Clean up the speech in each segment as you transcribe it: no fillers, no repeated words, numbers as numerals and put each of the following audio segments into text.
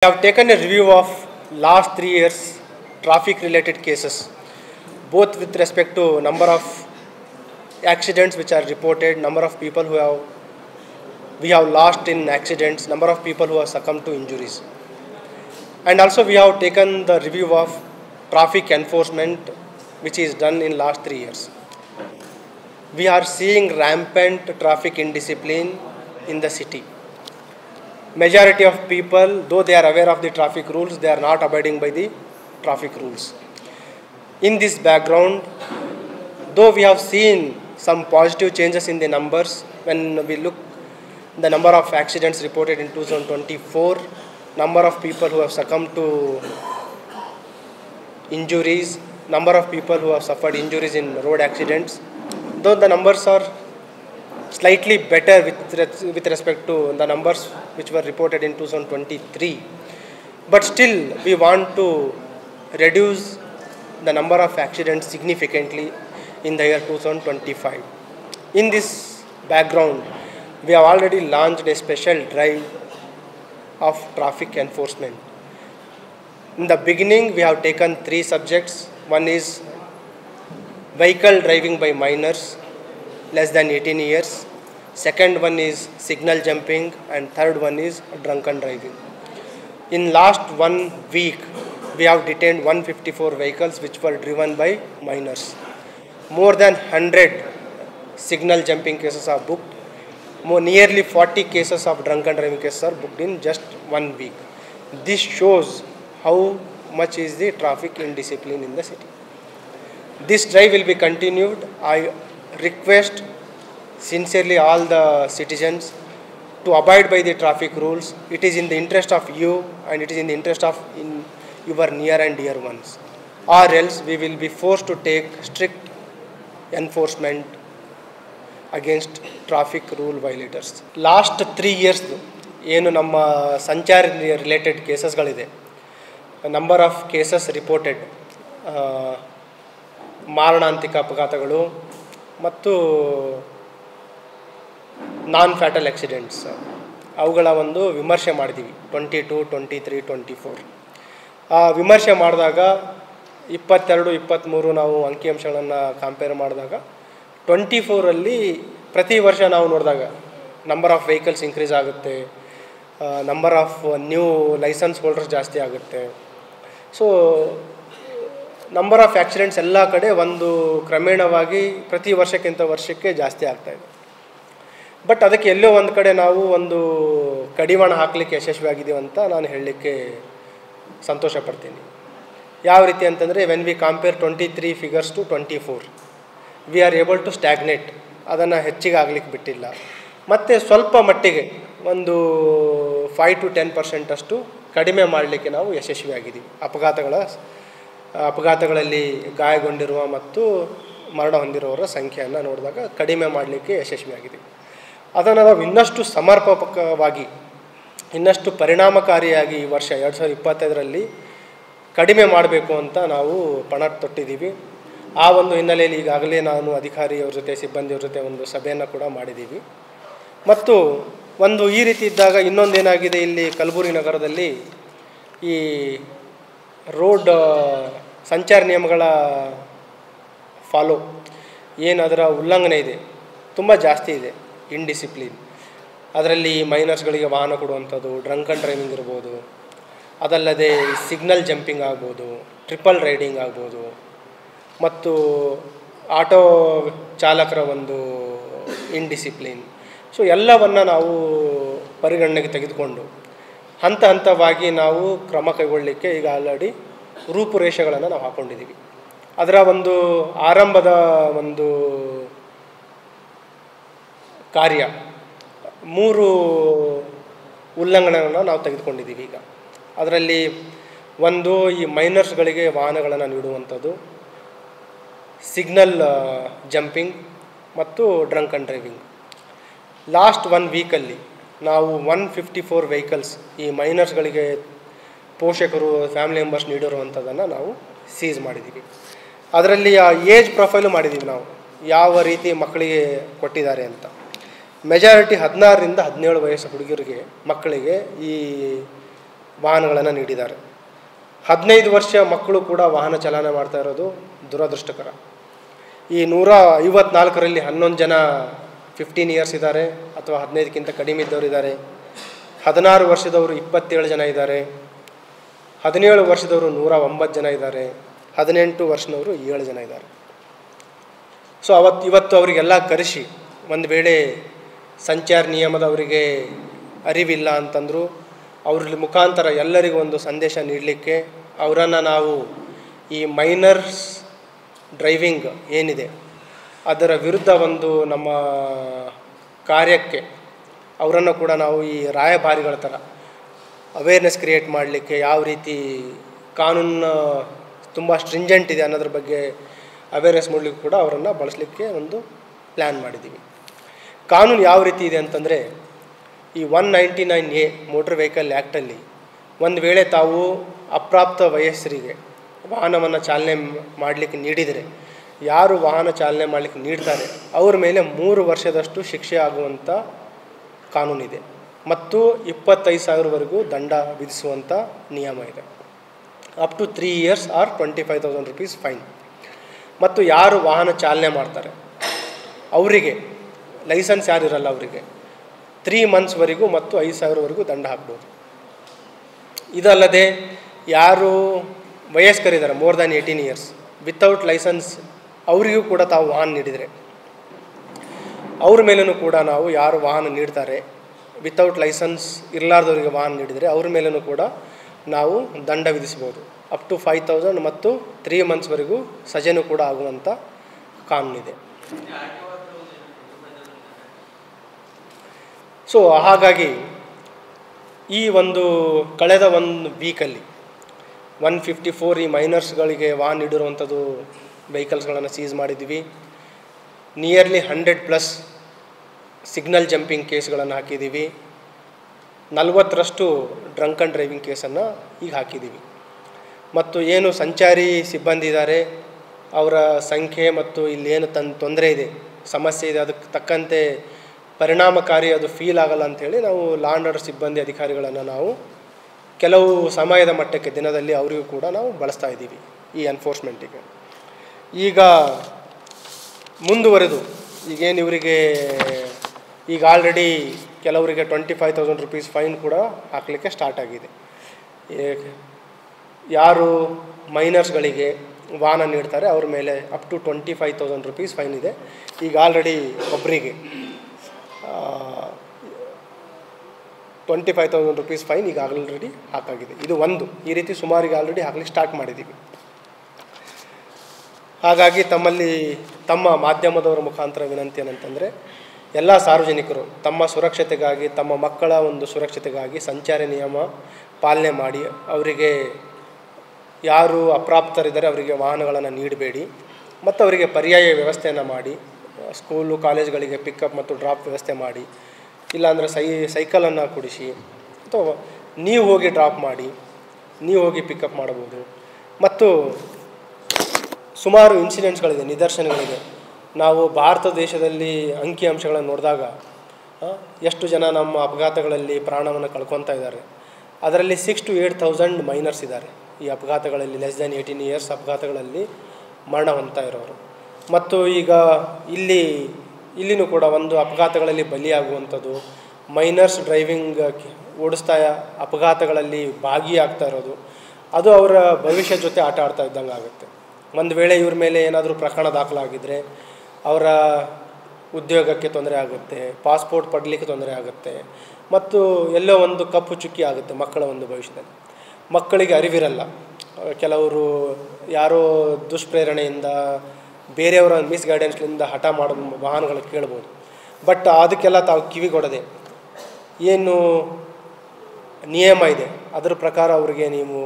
We have taken a review of last 3 years traffic related cases, both with respect to number of accidents which are reported, number of people we have lost in accidents, number of people who have succumbed to injuries. And also we have taken the review of traffic enforcement which is done in last 3 years. We are seeing rampant traffic indiscipline in the city. Majority of people, though they are aware of the traffic rules, they are not abiding by the traffic rules. In this background, though we have seen some positive changes in the numbers, when we look the number of accidents reported in 2024, number of people who have succumbed to injuries, number of people who have suffered injuries in road accidents, though the numbers are slightly better with respect to the numbers which were reported in 2023. But still, we want to reduce the number of accidents significantly in the year 2025. In this background, we have already launched a special drive of traffic enforcement. In the beginning, we have taken 3 subjects. One is vehicle driving by minors less than 18 years. Second one is signal jumping, and third one is drunken driving. In last 1 week, we have detained 154 vehicles which were driven by minors. More than 100 signal jumping cases are booked. Nearly 40 cases of drunken driving cases are booked in just 1 week. This shows how much is the traffic indiscipline in the city. This drive will be continued. I request sincerely all the citizens to abide by the traffic rules. It is in the interest of you and it is in the interest of your near and dear ones. Or else we will be forced to take strict enforcement against traffic rule violators. Last 3 years, ಏನು ನಮ್ಮ ಸಂಚಾರ related ಕೇಸಸ್ಗಳಿದೆ, number of cases reported, ಮಾರಣಾಂತಿಕ ಅಪಘಾತಗಳು ಮತ್ತು ನಾನ್ fatal accidents, ಅವುಗಳ ಒಂದು ವಿಮರ್ಶೆ ಮಾಡಿದ್ದೀವಿ 22, 23, 24. ವಿಮರ್ಶೆ ಮಾಡಿದಾಗ 22, 23 ನಾವು ಅಂಕಿಅಂಶಗಳನ್ನು ಕಂಪೇರ್ ಮಾಡಿದಾಗ 24ರಲ್ಲಿ ಪ್ರತಿ ವರ್ಷ ನಾವು ನೋಡಿದಾಗ ನಂಬರ್ ಆಫ್ ವೆಹಿಕಲ್ಸ್ ಇನ್ಕ್ರೀಸ್ ಆಗುತ್ತೆ, number of new license holders ಜಾಸ್ತಿ ಆಗುತ್ತೆ. ಸೊ ನಂಬರ್ ಆಫ್ ಆಕ್ಸಿಡೆಂಟ್ಸ್ ಎಲ್ಲ ಕಡೆ ಒಂದು ಕ್ರಮೇಣವಾಗಿ ಪ್ರತಿ ವರ್ಷಕ್ಕಿಂತ ವರ್ಷಕ್ಕೆ ಜಾಸ್ತಿ ಆಗ್ತಾಯಿದೆ. ಬಟ್ ಅದಕ್ಕೆ ಎಲ್ಲೋ ಒಂದು ಕಡೆ ನಾವು ಒಂದು ಕಡಿವಾಣ ಹಾಕಲಿಕ್ಕೆ ಯಶಸ್ವಿಯಾಗಿದ್ದೀವಿ ಅಂತ ನಾನು ಹೇಳಲಿಕ್ಕೆ ಸಂತೋಷ ಪಡ್ತೀನಿ. ಯಾವ ರೀತಿ ಅಂತಂದರೆ, when we compare 23 figures to 24, we are able to stagnate, ಅದನ್ನು ಹೆಚ್ಚಿಗೆ ಆಗಲಿಕ್ಕೆ ಬಿಟ್ಟಿಲ್ಲ. ಮತ್ತು ಸ್ವಲ್ಪ ಮಟ್ಟಿಗೆ ಒಂದು 5 to 10% ಅಷ್ಟು ಕಡಿಮೆ ಮಾಡಲಿಕ್ಕೆ ನಾವು ಯಶಸ್ವಿಯಾಗಿದ್ದೀವಿ. ಅಪಘಾತಗಳಲ್ಲಿ ಗಾಯಗೊಂಡಿರುವ ಮತ್ತು ಮರಣ ಹೊಂದಿರುವವರ ಸಂಖ್ಯೆಯನ್ನು ನೋಡಿದಾಗ ಕಡಿಮೆ ಮಾಡಲಿಕ್ಕೆ ಯಶಸ್ವಿಯಾಗಿದ್ದೀವಿ. ಅದನ್ನು ನಾವು ಇನ್ನಷ್ಟು ಸಮರ್ಪಕವಾಗಿ, ಇನ್ನಷ್ಟು ಪರಿಣಾಮಕಾರಿಯಾಗಿ ಈ ವರ್ಷ 2025ರಲ್ಲಿ ಕಡಿಮೆ ಮಾಡಬೇಕು ಅಂತ ನಾವು ಪಣ ತೊಟ್ಟಿದ್ದೀವಿ. ಆ ಒಂದು ಹಿನ್ನೆಲೆಯಲ್ಲಿ ಈಗಾಗಲೇ ನಾನು ಅಧಿಕಾರಿಯವ್ರ ಜೊತೆ, ಸಿಬ್ಬಂದಿಯವ್ರ ಜೊತೆ ಒಂದು ಸಭೆಯನ್ನು ಕೂಡ ಮಾಡಿದ್ದೀವಿ. ಮತ್ತು ಒಂದು ಈ ರೀತಿ ಇದ್ದಾಗ ಇನ್ನೊಂದೇನಾಗಿದೆ, ಇಲ್ಲಿ ಕಲಬುರಗಿ ನಗರದಲ್ಲಿ ಈ ರೋಡ್ ಸಂಚಾರ ನಿಯಮಗಳ ಫಾಲೋ ಏನು ಅದರ ಉಲ್ಲಂಘನೆ ಇದೆ ತುಂಬ ಜಾಸ್ತಿ ಇದೆ, ಇಂಡಿಸಿಪ್ಲಿನ್. ಅದರಲ್ಲಿ ಮೈನರ್ಸ್ಗಳಿಗೆ ವಾಹನ ಕೊಡುವಂಥದ್ದು, ಡ್ರಂಕನ್ ಡ್ರೈವಿಂಗ್ ಇರ್ಬೋದು, ಅದಲ್ಲದೆ ಸಿಗ್ನಲ್ ಜಂಪಿಂಗ್ ಆಗ್ಬೋದು, ಟ್ರಿಪಲ್ ರೈಡಿಂಗ್ ಆಗ್ಬೋದು, ಮತ್ತು ಆಟೋ ಚಾಲಕರ ಒಂದು ಇಂಡಿಸಿಪ್ಲಿನ್. ಸೊ ಎಲ್ಲವನ್ನು ನಾವು ಪರಿಗಣನೆಗೆ ತೆಗೆದುಕೊಂಡು ಹಂತ ಹಂತವಾಗಿ ನಾವು ಕ್ರಮ ಕೈಗೊಳ್ಳಲಿಕ್ಕೆ ಈಗ ಆಲ್ರೆಡಿ ರೂಪುರೇಷೆಗಳನ್ನು ನಾವು ಹಾಕ್ಕೊಂಡಿದ್ದೀವಿ. ಅದರ ಒಂದು ಆರಂಭದ ಒಂದು ಕಾರ್ಯ 3 ಉಲ್ಲಂಘನೆಗಳನ್ನು ನಾವು ತೆಗೆದುಕೊಂಡಿದ್ದೀವಿ ಈಗ. ಅದರಲ್ಲಿ ಒಂದು, ಈ ಮೈನರ್ಸ್ಗಳಿಗೆ ವಾಹನಗಳನ್ನು ನೀಡುವಂಥದ್ದು, ಸಿಗ್ನಲ್ ಜಂಪಿಂಗ್ ಮತ್ತು ಡ್ರಂಕನ್ ಡ್ರೈವಿಂಗ್. ಲಾಸ್ಟ್ 1 ವೀಕಲ್ಲಿ ನಾವು 154 ವೆಹಿಕಲ್ಸ್ ಈ ಮೈನರ್ಸ್ಗಳಿಗೆ ಪೋಷಕರು, ಫ್ಯಾಮಿಲಿ ಮೆಂಬರ್ಸ್ ನೀಡಿರುವಂಥದ್ದನ್ನು ನಾವು ಸೀಸ್ ಮಾಡಿದ್ದೀವಿ. ಅದರಲ್ಲಿ ಆ ಏಜ್ ಪ್ರೊಫೈಲು ಮಾಡಿದ್ದೀವಿ ನಾವು, ಯಾವ ರೀತಿ ಮಕ್ಕಳಿಗೆ ಕೊಟ್ಟಿದ್ದಾರೆ ಅಂತ. ಮೆಜಾರಿಟಿ 16ರಿಂದ 17 ವಯಸ್ಸು ಹುಡುಗರಿಗೆ, ಮಕ್ಕಳಿಗೆ ಈ ವಾಹನಗಳನ್ನು ನೀಡಿದ್ದಾರೆ. 15 ವರ್ಷ ಮಕ್ಕಳು ಕೂಡ ವಾಹನ ಚಾಲನೆ ಮಾಡ್ತಾ ಇರೋದು ದುರದೃಷ್ಟಕರ. ಈ 154ರಲ್ಲಿ 11 ಜನ 15 ಇಯರ್ಸ್ ಇದ್ದಾರೆ ಅಥವಾ 15ಕ್ಕಿಂತ ಕಡಿಮೆ ಇದ್ದವರು ಇದ್ದಾರೆ. 16 ವರ್ಷದವರು 27 ಜನ ಇದ್ದಾರೆ. 17 ವರ್ಷದವರು 109 ಜನ ಇದ್ದಾರೆ. 18 ವರ್ಷದವರು 7 ಜನ ಇದ್ದಾರೆ. ಸೊ ಇವತ್ತು ಅವರಿಗೆಲ್ಲ ಕರೆಸಿ ಒಂದು ವೇಳೆ ಸಂಚಾರ ನಿಯಮದ ಅವರಿಗೆ ಅರಿವಿಲ್ಲ ಅಂತಂದರೂ ಅವ್ರ ಮುಖಾಂತರ ಎಲ್ಲರಿಗೂ ಒಂದು ಸಂದೇಶ ನೀಡಲಿಕ್ಕೆ ಅವರನ್ನು ನಾವು ಈ ಮೈನರ್ಸ್ ಡ್ರೈವಿಂಗ್ ಏನಿದೆ ಅದರ ವಿರುದ್ಧ ಒಂದು ನಮ್ಮ ಕಾರ್ಯಕ್ಕೆ ಅವರನ್ನು ಕೂಡ ನಾವು ಈ ರಾಯಭಾರಿಗಳ ಥರ ಅವೇರ್ನೆಸ್ ಕ್ರಿಯೇಟ್ ಮಾಡಲಿಕ್ಕೆ ಯಾವ ರೀತಿ ಕಾನೂನು ತುಂಬ ಸ್ಟ್ರಿಂಜೆಂಟ್ ಇದೆ ಅನ್ನೋದ್ರ ಬಗ್ಗೆ ಅವೇರ್ನೆಸ್ ಮಾಡಲಿಕ್ಕೆ ಕೂಡ ಅವರನ್ನು ಬಳಸಲಿಕ್ಕೆ ಒಂದು ಪ್ಲ್ಯಾನ್ ಮಾಡಿದ್ದೀವಿ. ಕಾನೂನು ಯಾವ ರೀತಿ ಇದೆ ಅಂತಂದರೆ ಈ 199A ಮೋಟ್ರ್ ವೆಹಿಕಲ್ ಆ್ಯಕ್ಟಲ್ಲಿ ಒಂದು ವೇಳೆ ತಾವು ಅಪ್ರಾಪ್ತ ವಯಸ್ಸರಿಗೆ ವಾಹನವನ್ನು ಚಾಲನೆ ಮಾಡಲಿಕ್ಕೆ ನೀಡಿದರೆ ಯಾರು ವಾಹನ ಚಾಲನೆ ಮಾಡಲಿಕ್ಕೆ ನೀಡ್ತಾರೆ ಅವ್ರ ಮೇಲೆ 3 ವರ್ಷದಷ್ಟು ಶಿಕ್ಷೆ ಆಗುವಂಥ ಕಾನೂನಿದೆ ಮತ್ತು 25,000ವರೆಗೂ ದಂಡ ವಿಧಿಸುವಂಥ ನಿಯಮ ಇದೆ. Up to 3 years or 25,000 rupees fine. ಮತ್ತು ಯಾರು ವಾಹನ ಚಾಲನೆ ಮಾಡ್ತಾರೆ ಅವರಿಗೆ ಲೈಸೆನ್ಸ್ ಯಾರಿರಲ್ಲ ಅವರಿಗೆ 3 monthsವರೆಗೂ ಮತ್ತು 5,000ವರೆಗೂ ದಂಡ ಹಾಕ್ಬೋದು. ಇದಲ್ಲದೆ ಯಾರು ವಯಸ್ಕರಿದ್ದಾರೆ more than 18 years without license ಅವರಿಗೂ ಕೂಡ ತಾವು ವಾಹನ ನೀಡಿದರೆ ಅವ್ರ ಮೇಲೂ ಕೂಡ ನಾವು ಯಾರು ವಾಹನ ನೀಡ್ತಾರೆ ವಿತೌಟ್ ಲೈಸೆನ್ಸ್ ಇರಲಾರ್ದವರಿಗೆ ವಾಹನ ನೀಡಿದರೆ ಅವ್ರ ಮೇಲೂ ಕೂಡ ನಾವು ದಂಡ ವಿಧಿಸ್ಬೋದು. ಅಪ್ ಟು 5,000 ಮತ್ತು 3 monthsವರೆಗೂ ಸಜೆನೂ ಕೂಡ ಆಗುವಂಥ ಕಾನೂನಿದೆ. ಸೊ ಹಾಗಾಗಿ ಈ ಒಂದು ಕಳೆದ ಒಂದು ವೀಕಲ್ಲಿ 154 ಈ ಮೈನರ್ಸ್ಗಳಿಗೆ ವಾಹನ ನೀಡಿರುವಂಥದ್ದು ವೆಹಿಕಲ್ಸ್ಗಳನ್ನು ಸೀಸ್ ಮಾಡಿದ್ವಿ. ನಿಯರ್ಲಿ 100+ ಸಿಗ್ನಲ್ ಜಂಪಿಂಗ್ ಕೇಸ್ಗಳನ್ನು ಹಾಕಿದ್ದೀವಿ. 40ರಷ್ಟು ಡ್ರಂಕ್ ಆ್ಯಂಡ್ ಡ್ರೈವಿಂಗ್ ಕೇಸನ್ನು ಈಗ ಹಾಕಿದ್ದೀವಿ. ಮತ್ತು ಏನು ಸಂಚಾರಿ ಸಿಬ್ಬಂದಿ ಇದ್ದಾರೆ ಅವರ ಸಂಖ್ಯೆ ಮತ್ತು ಇಲ್ಲೇನು ತೊಂದರೆ ಇದೆ ಸಮಸ್ಯೆ ಇದೆ ಅದಕ್ಕೆ ತಕ್ಕಂತೆ ಪರಿಣಾಮಕಾರಿ ಅದು ಫೀಲ್ ಆಗಲ್ಲ ಅಂಥೇಳಿ ನಾವು ಲಾ ಆ್ಯಂಡ್ ಆರ್ಡರ್ ಸಿಬ್ಬಂದಿ ಅಧಿಕಾರಿಗಳನ್ನು ನಾವು ಕೆಲವು ಸಮಯದ ಮಟ್ಟಕ್ಕೆ ದಿನದಲ್ಲಿ ಅವರಿಗೂ ಕೂಡ ನಾವು ಬಳಸ್ತಾ ಇದ್ದೀವಿ ಈ ಎನ್ಫೋರ್ಸ್ಮೆಂಟಿಗೆ. ಈಗ ಮುಂದುವರೆದು ಈಗೇನು ಇವರಿಗೆ ಈಗ ಆಲ್ರೆಡಿ ಕೆಲವರಿಗೆ 25,000 rupees ಫೈನ್ ಕೂಡ ಹಾಕಲಿಕ್ಕೆ ಸ್ಟಾರ್ಟ್ ಆಗಿದೆ. ಯಾರು ಮೈನರ್ಸ್ಗಳಿಗೆ ವಾಹನ ನೀಡ್ತಾರೆ ಅವ್ರ ಮೇಲೆ ಅಪ್ ಟು 25,000 rupees ಫೈನ್ ಇದೆ. ಈಗ ಆಲ್ರೆಡಿ ಒಬ್ಬರಿಗೆ 25,000 rupees ಫೈನ್ ಈಗ ಆಲ್ರೆಡಿ ಹಾಕಾಗಿದೆ. ಇದು ಒಂದು ಈ ರೀತಿ ಸುಮಾರಿಗೆ ಆಲ್ರೆಡಿ ಹಾಕಲಿಕ್ಕೆ ಸ್ಟಾರ್ಟ್ ಮಾಡಿದ್ದೀವಿ. ಹಾಗಾಗಿ ತಮ್ಮ ಮಾಧ್ಯಮದವರ ಮುಖಾಂತರ ವಿನಂತಿ ಏನಂತಂದರೆ ಎಲ್ಲ ಸಾರ್ವಜನಿಕರು ತಮ್ಮ ಸುರಕ್ಷತೆಗಾಗಿ ತಮ್ಮ ಮಕ್ಕಳ ಒಂದು ಸುರಕ್ಷತೆಗಾಗಿ ಸಂಚಾರಿ ನಿಯಮ ಪಾಲನೆ ಮಾಡಿ ಅವರಿಗೆ ಯಾರು ಅಪ್ರಾಪ್ತರಿದ್ದಾರೆ ಅವರಿಗೆ ವಾಹನಗಳನ್ನು ನೀಡಬೇಡಿ ಮತ್ತು ಅವರಿಗೆ ಪರ್ಯಾಯ ವ್ಯವಸ್ಥೆಯನ್ನು ಮಾಡಿ ಸ್ಕೂಲು ಕಾಲೇಜ್ಗಳಿಗೆ ಪಿಕಪ್ ಮತ್ತು ಡ್ರಾಪ್ ವ್ಯವಸ್ಥೆ ಮಾಡಿ, ಇಲ್ಲಾಂದರೆ ಸೈಕಲನ್ನು ಕೊಡಿಸಿ ಅಥವಾ ನೀವು ಹೋಗಿ ಡ್ರಾಪ್ ಮಾಡಿ ನೀವು ಹೋಗಿ ಪಿಕಪ್ ಮಾಡಬಹುದು. ಮತ್ತು ಸುಮಾರು ಇನ್ಸಿಡೆಂಟ್ಸ್ಗಳಿದೆ, ನಿದರ್ಶನಗಳಿದೆ. ನಾವು ಭಾರತ ದೇಶದಲ್ಲಿ ಅಂಕಿಅಂಶಗಳನ್ನು ನೋಡಿದಾಗ ಎಷ್ಟು ಜನ ನಮ್ಮ ಅಪಘಾತಗಳಲ್ಲಿ ಪ್ರಾಣವನ್ನು ಕಳ್ಕೊತಾ ಇದ್ದಾರೆ. ಅದರಲ್ಲಿ 6,000 to 8,000 ಮೈನರ್ಸ್ ಇದ್ದಾರೆ ಈ ಅಪಘಾತಗಳಲ್ಲಿ, ಲೆಸ್ ದ್ಯಾನ್ 18 years ಅಪಘಾತಗಳಲ್ಲಿ ಮರಣ ಹೊಂದ್ತಾ ಇರೋರು. ಮತ್ತು ಈಗ ಇಲ್ಲಿನೂ ಕೂಡ ಒಂದು ಅಪಘಾತಗಳಲ್ಲಿ ಬಲಿಯಾಗುವಂಥದ್ದು, ಮೈನರ್ಸ್ ಡ್ರೈವಿಂಗ್ ಓಡಿಸ್ತಾ ಅಪಘಾತಗಳಲ್ಲಿ ಭಾಗಿಯಾಗ್ತಾ ಇರೋದು, ಅದು ಅವರ ಭವಿಷ್ಯ ಜೊತೆ ಆಟ ಆಡ್ತಾ ಇದ್ದಂಗೆ ಆಗುತ್ತೆ. ಒಂದು ವೇಳೆ ಇವ್ರ ಮೇಲೆ ಏನಾದರೂ ಪ್ರಕರಣ ದಾಖಲಾಗಿದ್ದರೆ ಅವರ ಉದ್ಯೋಗಕ್ಕೆ ತೊಂದರೆ ಆಗುತ್ತೆ, ಪಾಸ್ಪೋರ್ಟ್ ಪಡಲಿಕ್ಕೆ ತೊಂದರೆ ಆಗುತ್ತೆ ಮತ್ತು ಎಲ್ಲೋ ಒಂದು ಕಪ್ಪು ಚುಕ್ಕಿ ಆಗುತ್ತೆ ಮಕ್ಕಳ ಒಂದು ಭವಿಷ್ಯದಲ್ಲಿ. ಮಕ್ಕಳಿಗೆ ಅರಿವಿರಲ್ಲ, ಕೆಲವರು ಯಾರೋ ದುಷ್ಪ್ರೇರಣೆಯಿಂದ ಬೇರೆಯವರ ಮಿಸ್ಗೈಡೆನ್ಸ್ಲಿಂದ ಹಠ ಮಾಡೋದು ವಾಹನಗಳು ಕೇಳ್ಬೋದು. ಬಟ್ ಅದಕ್ಕೆಲ್ಲ ತಾವು ಕಿವಿಗೊಡದೆ ಏನು ನಿಯಮ ಇದೆ ಅದರ ಪ್ರಕಾರ ಅವರಿಗೆ ನೀವು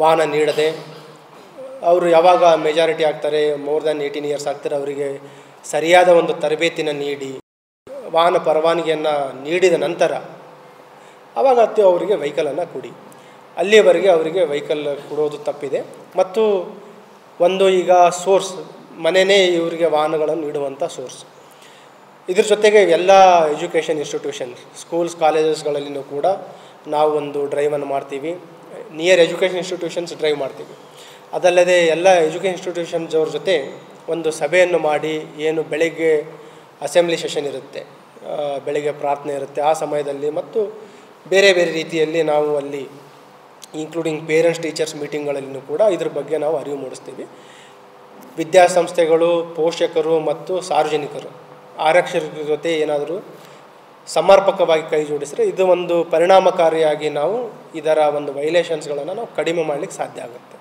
ವಾಹನ ನೀಡದೆ, ಅವರು ಯಾವಾಗ ಮೆಜಾರಿಟಿ ಆಗ್ತಾರೆ ಮೋರ್ ದ್ಯಾನ್ 18 years ಆಗ್ತಾರೆ ಅವರಿಗೆ ಸರಿಯಾದ ಒಂದು ತರಬೇತಿನ ನೀಡಿ ವಾಹನ ಪರವಾನಗಿಯನ್ನು ನೀಡಿದ ನಂತರ ಆವಾಗ ಅವರಿಗೆ ವೆಹಿಕಲನ್ನು ಕೊಡಿ. ಅಲ್ಲಿಯವರೆಗೆ ಅವರಿಗೆ ವೆಹಿಕಲ್ ಕೊಡೋದು ತಪ್ಪಿದೆ. ಮತ್ತು ಒಂದು ಈಗ ಸೋರ್ಸ್ ಮನೆಯೇ ಇವರಿಗೆ ವಾಹನಗಳನ್ನು ನೀಡುವಂಥ ಸೋರ್ಸ್. ಇದ್ರ ಜೊತೆಗೆ ಎಲ್ಲ ಎಜುಕೇಷನ್ ಇನ್ಸ್ಟಿಟ್ಯೂಷನ್ ಸ್ಕೂಲ್ಸ್ ಕಾಲೇಜಸ್ಗಳಲ್ಲಿಯೂ ಕೂಡ ನಾವು ಒಂದು ಡ್ರೈವನ್ನು ಮಾಡ್ತೀವಿ. ನಿಯರ್ ಎಜುಕೇಷನ್ ಇನ್ಸ್ಟಿಟ್ಯೂಷನ್ಸ್ ಡ್ರೈವ್ ಮಾಡ್ತೀವಿ. ಅದಲ್ಲದೆ ಎಲ್ಲ ಎಜುಕೇಷನ್ ಇನ್ಸ್ಟಿಟ್ಯೂಷನ್ಸ್ ಅವ್ರ ಜೊತೆ ಒಂದು ಸಭೆಯನ್ನು ಮಾಡಿ, ಏನು ಬೆಳಗ್ಗೆ ಅಸೆಂಬ್ಲಿ ಸೆಷನ್ ಇರುತ್ತೆ, ಬೆಳಗ್ಗೆ ಪ್ರಾರ್ಥನೆ ಇರುತ್ತೆ, ಆ ಸಮಯದಲ್ಲಿ ಮತ್ತು ಬೇರೆ ಬೇರೆ ರೀತಿಯಲ್ಲಿ ನಾವು ಅಲ್ಲಿ ಇನ್ಕ್ಲೂಡಿಂಗ್ ಪೇರೆಂಟ್ಸ್ ಟೀಚರ್ಸ್ ಮೀಟಿಂಗ್ಗಳಲ್ಲಿಯೂ ಕೂಡ ಇದ್ರ ಬಗ್ಗೆ ನಾವು ಅರಿವು ಮೂಡಿಸ್ತೀವಿ. ವಿದ್ಯಾಸಂಸ್ಥೆಗಳು, ಪೋಷಕರು ಮತ್ತು ಸಾರ್ವಜನಿಕರು ಆರಕ್ಷಕರ ಜೊತೆ ಏನಾದರೂ ಸಮರ್ಪಕವಾಗಿ ಕೈ ಜೋಡಿಸಿದ್ರೆ ಇದು ಒಂದು ಪರಿಣಾಮಕಾರಿಯಾಗಿ ನಾವು ಇದರ ಒಂದು ವೈಲೇಷನ್ಸ್ಗಳನ್ನು ನಾವು ಕಡಿಮೆ ಮಾಡಲಿಕ್ಕೆ ಸಾಧ್ಯ ಆಗುತ್ತೆ.